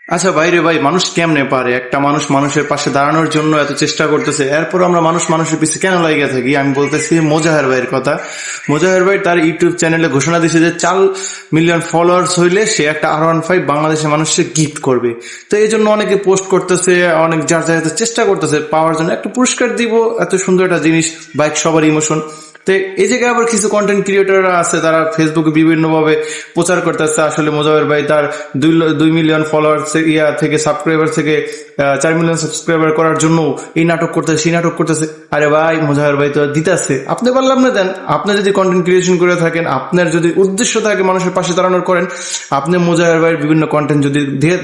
আচ্ছা ভাই রে ভাই, মানুষ কেমনে পারে? একটা মানুষ মানুষের পাশে দাঁড়ানোর জন্য এত চেষ্টা করতেছে, এরপর আমরা মানুষ মানুষের পিছনে কেন লাগিয়ে থাকি? আমি বলতেছি মোজাহের ভাইয়ের কথা। মোজাহের ভাই তার ইউটিউব চ্যানেলে ঘোষণা দিয়েছে যে 4 মিলিয়ন ফলোয়ার্স হইলে সে একটা R15 বাংলাদেশের মানুষকে গিফট করবে। তো এই জন্য অনেকে পোস্ট করতেছে, অনেক যার যার চেষ্টা করতেছে পাওয়ার জন্য, একটা পুরস্কার দিব, এত সুন্দর একটা জিনিস, বাইক সবার ইমোশন। তো এই জায়গায় আবার কিছু কন্টেন্ট ক্রিয়েটররা আছে, তারা ফেসবুকে বিভিন্ন ভাবে প্রচার করতেছে আসলে মোজাহের ভাই তার 2 মিলিয়ন ফলোয়ার থেকে সাবস্ক্রাইবার থেকে 4 মিলিয়ন সাবস্ক্রাইবার করার জন্য এই নাটক করতেছে, সেই নাটক করতেছে। আরে ভাই, মোজাহের ভাই তো দিতেছে, আপনি পারলাম না দেন। আপনি যদি কন্টেন্ট ক্রিয়েশন করে থাকেন, আপনার যদি উদ্দেশ্য থাকে মানুষের পাশে দাঁড়ানোর, করেন। আপনি মোজাহের ভাইয়ের বিভিন্ন কন্টেন্ট যদি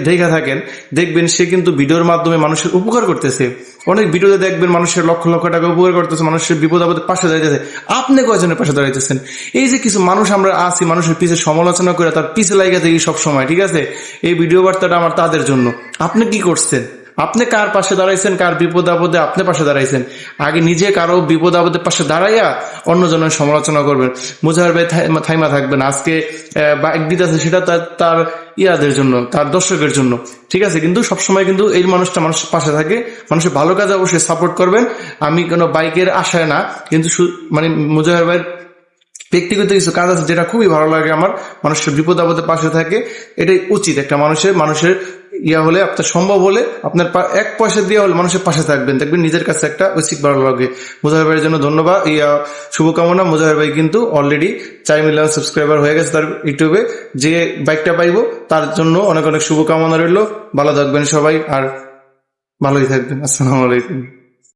দেখে থাকেন, দেখবেন সে কিন্তু ভিডিওর মাধ্যমে মানুষের উপকার করতেছে। অনেক ভিডিওতে দেখবেন মানুষের লক্ষ লক্ষ টাকা উপকার করতেছে, মানুষের বিপদ আপদে পাশে দাঁড়াইতেছে। আপনি কয়জনের পাশে দাঁড়াইতেছেন? এই যে কিছু মানুষ আমরা আছি, মানুষের পিছে সমালোচনা করে তার পিছে লাগিয়ে থাকি সব সময়, ঠিক আছে? এই ভিডিও বার্তাটা আমার তাদের জন্য। আপনি কি করছেন? আপনি কার পাশে দাঁড়াইছেন? কার বিপদ আপদে আপনি পাশে দাঁড়াইছেন? আগে নিজে কারো বিপদ আপদের পাশে দাঁড়াইয়া অন্যজনের সমালোচনা করবেন। মুজাহির ভাই থাইমা থাকবেন। আজকে বাইক দিতেছে, সেটা তার ইয়াদের জন্য, তার দর্শকের জন্য, ঠিক আছে? কিন্তু সবসময় কিন্তু এই মানুষটা মানুষের পাশে থাকে, মানুষের ভালো কাজে অবশ্যই সাপোর্ট করবেন। আমি কোনো বাইকের আশায় না, কিন্তু মানে মুজাহির ভাইয়ের ব্যক্তিগত কিছু কাজ আছে যেটা খুবই ভালো লাগে আমার। মানুষের বিপদ আপদে পাশে থাকে, এটাই উচিত। একটা মানুষের ইয়া হলে, আপনার সম্ভব হলে, আপনার 1 পয়সা দিয়ে হলে মানুষের পাশে থাকবেন, দেখবেন নিজের কাছে একটা উচিত ভালো লাগে। মুজাহির ভাইয়ের জন্য ধন্যবাদ, শুভকামনা। মুজাহির ভাই কিন্তু অলরেডি 4 মিলিয়ন সাবস্ক্রাইবার হয়ে গেছে তার ইউটিউবে। যে বাইকটা পাইবো তার জন্য অনেক অনেক শুভকামনা রইল। ভালো থাকবেন সবাই, আর ভালোই থাকবেন। আসসালামু আলাইকুম।